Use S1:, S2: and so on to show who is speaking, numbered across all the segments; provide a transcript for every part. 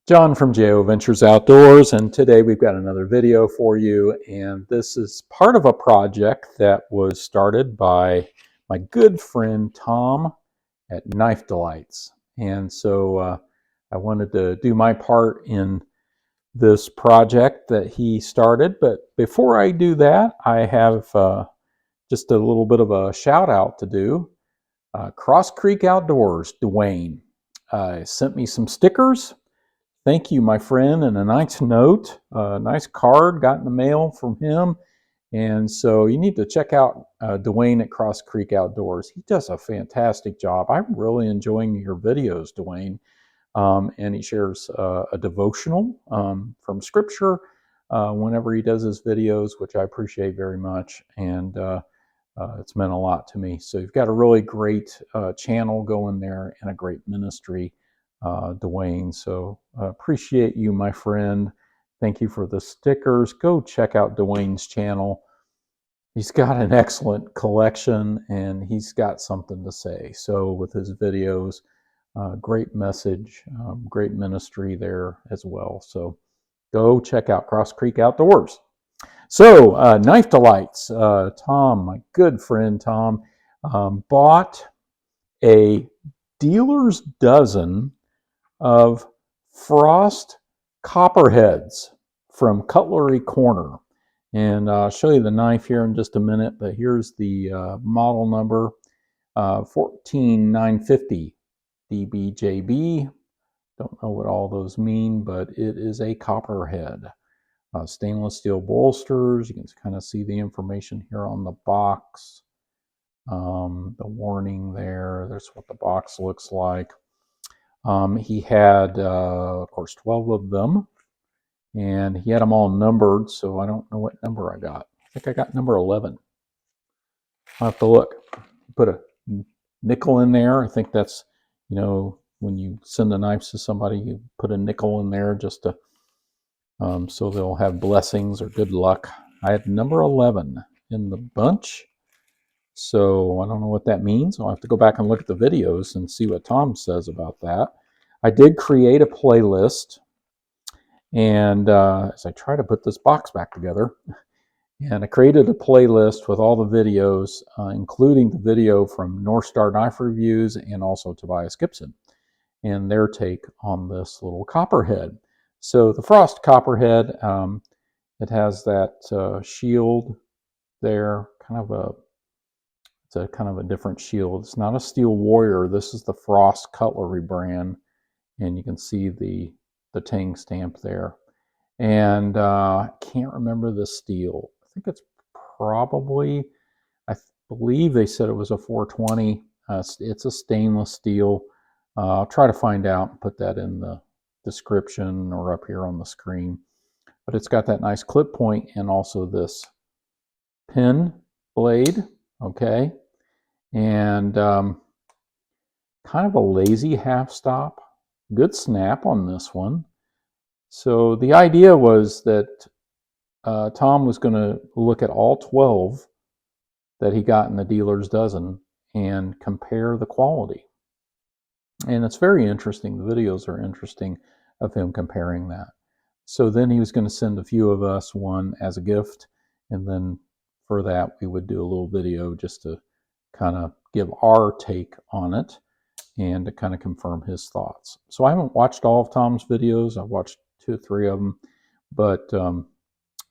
S1: John from JO Ventures Outdoors, and today we've got another video for you, and this is part of a project that was started by my good friend Tom at Knife Delights. And so I wanted to do my part in this project that he started, but before I do that, I have just a little bit of a shout out to do. Cross Creek Outdoors, Dwayne, sent me some stickers. Thank you, my friend, and a nice note, a nice card got in the mail from him. And so you need to check out Dwayne at Cross Creek Outdoors. He does a fantastic job. I'm really enjoying your videos, Dwayne. And he shares a devotional from Scripture whenever he does his videos, which I appreciate very much. And it's meant a lot to me. So you've got a really great channel going there and a great ministry, Dwayne. So appreciate you, my friend. Thank you for the stickers. Go check out Dwayne's channel. He's got an excellent collection and he's got something to say. So with his videos, great message, great ministry there as well. So go check out Cross Creek Outdoors. So Knife Delights, Tom, my good friend Tom, bought a dealer's dozen of Frost Copperheads from Cutlery Corner. And I'll show you the knife here in just a minute, but here's the model number, 14950 DBJB. Don't know what all those mean, but it is a Copperhead. Stainless steel bolsters. You can kind of see the information here on the box. The warning there. There's what the box looks like. He had, of course, 12 of them, and he had them all numbered, so I don't know what number I got. I think I got number 11. I'll have to look. Put a nickel in there. I think that's, when you send the knives to somebody, you put a nickel in there just to, so they'll have blessings or good luck. I had number 11 in the bunch. So I don't know what that means. I'll have to go back and look at the videos and see what Tom says about that. I did create a playlist, and as I try to put this box back together, and I created a playlist with all the videos, including the video from North Star Knife Reviews and also Tobias Gibson and their take on this little Copperhead. So the Frost Copperhead, it has that shield there, it's a kind of a different shield. It's not a Steel Warrior. This is the Frost Cutlery brand, and you can see the Tang stamp there. And I can't remember the steel. I think it's probably, I believe they said it was a 420. It's a stainless steel. I'll try to find out and put that in the description or up here on the screen. But it's got that nice clip point and also this pin blade. Okay, and kind of a lazy half stop. Good snap on this one. So the idea was that Tom was going to look at all 12 that he got in the dealer's dozen and compare the quality. And it's very interesting. The videos are interesting of him comparing that. So then he was going to send a few of us one as a gift, and then for that, we would do a little video just to kind of give our take on it and to kind of confirm his thoughts. So I haven't watched all of Tom's videos. I've watched 2 or 3 of them, but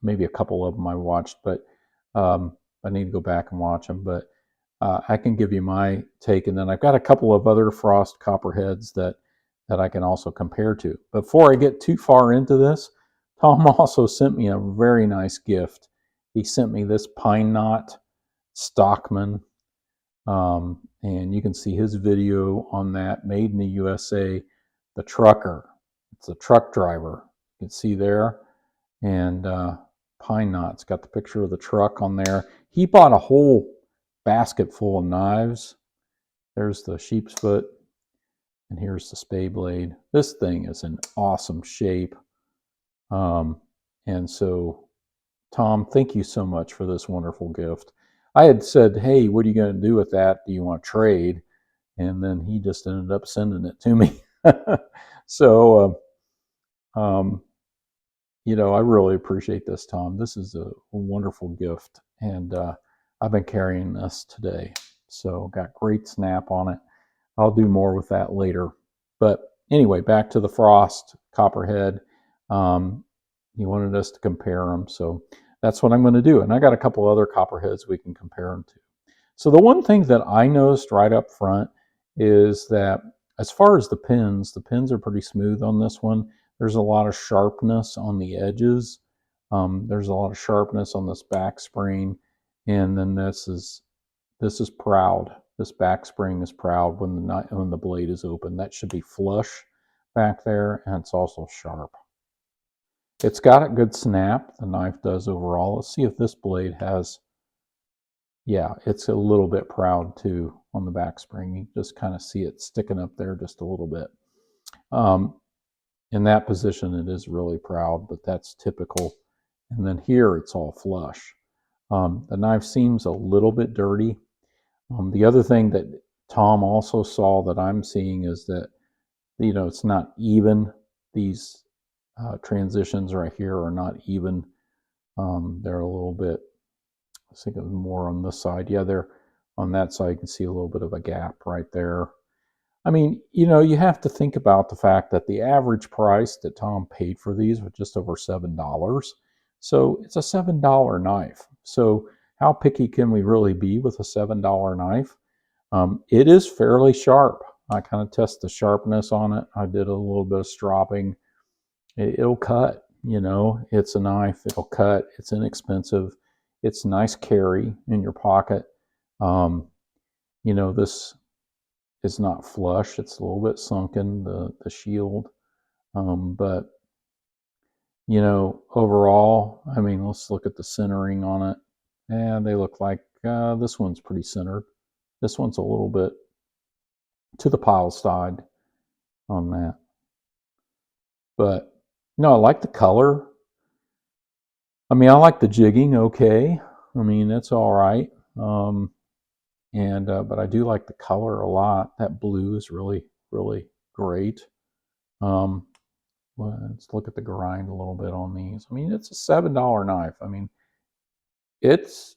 S1: maybe a couple of them I watched, but I need to go back and watch them. But I can give you my take, and then I've got a couple of other Frost Copperheads that I can also compare to. Before I get too far into this, Tom also sent me a very nice gift. He sent me this pine knot Stockman, and you can see his video on that, made in the USA, the trucker. It's a truck driver. You can see there, and pine knot's got the picture of the truck on there. He bought a whole basket full of knives. There's the sheep's foot, and here's the spay blade. This thing is in awesome shape, and so Tom, thank you so much for this wonderful gift. I had said, hey, what are you going to do with that? Do you want to trade? And then he just ended up sending it to me. So I really appreciate this, Tom. This is a wonderful gift, and I've been carrying this today. So got great snap on it. I'll do more with that later. But anyway, back to the Frost Copperhead. He wanted us to compare them, so that's what I'm going to do. And I got a couple other Copperheads we can compare them to. So the one thing that I noticed right up front is that as far as the pins are pretty smooth on this one. There's a lot of sharpness on the edges. There's a lot of sharpness on this back spring, and then this is proud. This back spring is proud when the blade is open. That should be flush back there, and it's also sharp. It's got a good snap. The knife does overall. Let's see if this blade has. Yeah, it's a little bit proud too on the back spring. You just kind of see it sticking up there just a little bit. In that position, it is really proud, but that's typical. And then here, it's all flush. The knife seems a little bit dirty. The other thing that Tom also saw that I'm seeing is that, it's not even. These transitions right here are not even. They're a little bit, let's think of more on this side. Yeah, they're on that side. You can see a little bit of a gap right there. I mean, you have to think about the fact that the average price that Tom paid for these was just over $7. So it's a $7 knife. So how picky can we really be with a $7 knife? It is fairly sharp. I kind of test the sharpness on it. I did a little bit of stropping. It'll cut, it's a knife. It'll cut. It's inexpensive. It's nice carry in your pocket. This is not flush. It's a little bit sunken, the shield. But, overall, I mean, let's look at the centering on it. And they look like this one's pretty centered. This one's a little bit to the pile side on that. But, I like the color. I mean, I like the jigging, okay. I mean, it's all right. But I do like the color a lot. That blue is really, really great. Let's look at the grind a little bit on these. I mean, it's a $7 knife. I mean, it's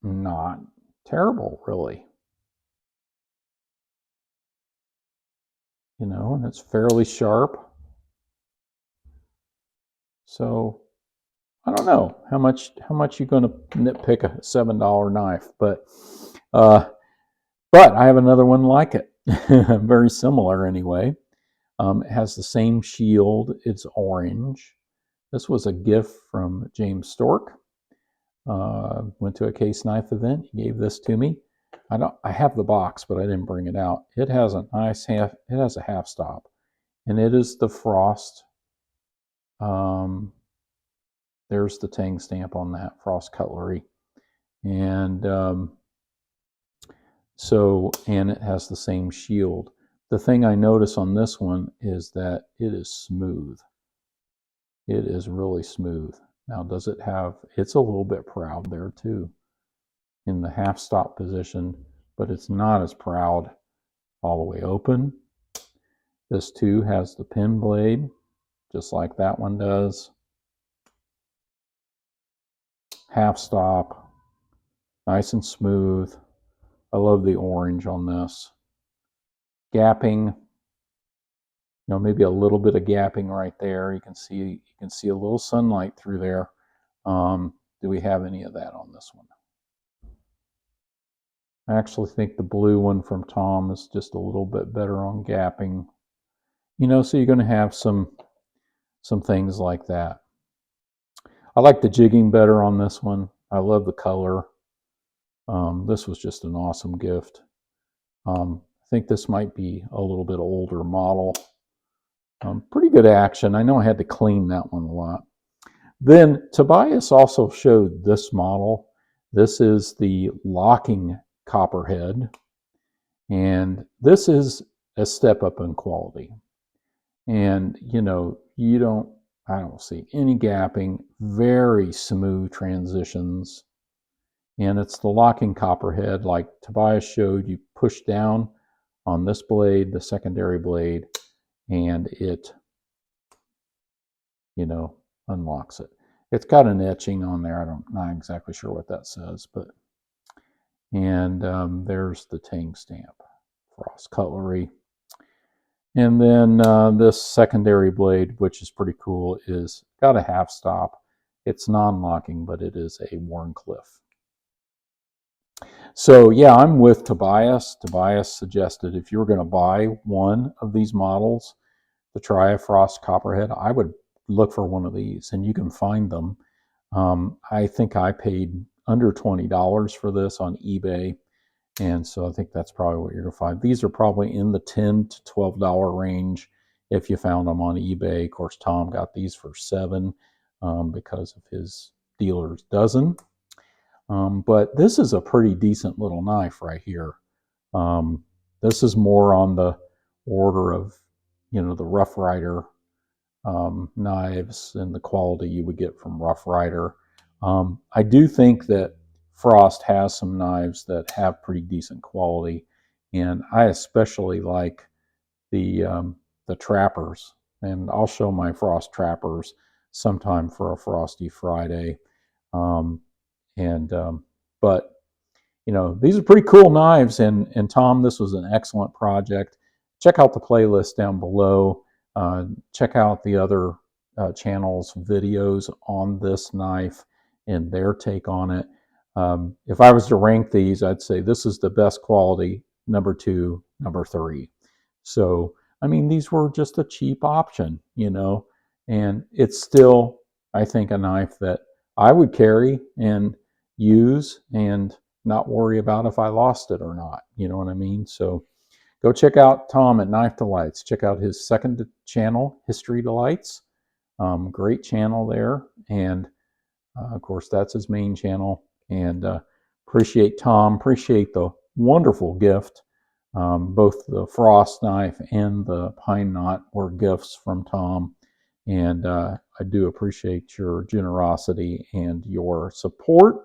S1: not terrible, really. And it's fairly sharp. So I don't know how much you're going to nitpick a $7 knife, but I have another one like it, very similar anyway. It has the same shield. It's orange. This was a gift from James Stork. Went to a case knife event. He gave this to me. I have the box, but I didn't bring it out. It has a nice half. It has a half stop, and it is the Frost. There's the Tang stamp on that, Frost Cutlery, and and it has the same shield. The thing I notice on this one is that it is smooth. It is really smooth. Now, does it have, it's a little bit proud there too in the half stop position, but it's not as proud all the way open. This too has the pin blade, just like that one does. Half stop, nice and smooth. I love the orange on this. Gapping, maybe a little bit of gapping right there. You can see a little sunlight through there. Do we have any of that on this one? I actually think the blue one from Tom is just a little bit better on gapping. So you're going to have some things like that. I like the jigging better on this one. I love the color. This was just an awesome gift. I think this might be a little bit older model. Pretty good action. I know I had to clean that one a lot. Then Tobias also showed this model. This is the locking Copperhead, and this is a step up in quality. And I don't see any gapping, very smooth transitions, and it's the locking Copperhead like Tobias showed. You push down on this blade, the secondary blade, and it unlocks it. It's got an etching on there. I'm not exactly sure what that says, but and there's the Tang stamp, Frost Cutlery. And then this secondary blade, which is pretty cool, is got a half stop. It's non-locking, but it is a Warncliffe. So yeah, I'm with Tobias. Tobias suggested if you were going to buy one of these models to try a Frost Copperhead, I would look for one of these, and you can find them. I think I paid under $20 for this on eBay, and so I think that's probably what you're going to find. These are probably in the $10 to $12 range if you found them on eBay. Of course, Tom got these for $7 because of his dealer's dozen. But this is a pretty decent little knife right here. This is more on the order of, the Rough Rider knives and the quality you would get from Rough Rider. I do think that Frost has some knives that have pretty decent quality, and I especially like the trappers. And I'll show my Frost trappers sometime for a Frosty Friday. Um, and but these are pretty cool knives. And Tom, this was an excellent project. Check out the playlist down below. Check out the other channels' videos on this knife and their take on it. If I was to rank these, I'd say this is the best quality, number 2, number 3. So, I mean, these were just a cheap option, and it's still, I think, a knife that I would carry and use and not worry about if I lost it or not. You know what I mean? So go check out Tom at Knife Delights. Check out his second channel, History Delights. Great channel there. And of course, that's his main channel. And appreciate Tom, appreciate the wonderful gift. Both the Frost knife and the pine knot were gifts from Tom. And I do appreciate your generosity and your support.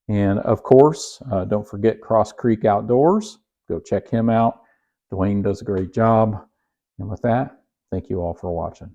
S1: And of course, don't forget Cross Creek Outdoors. Go check him out. Dwayne does a great job. And with that, thank you all for watching.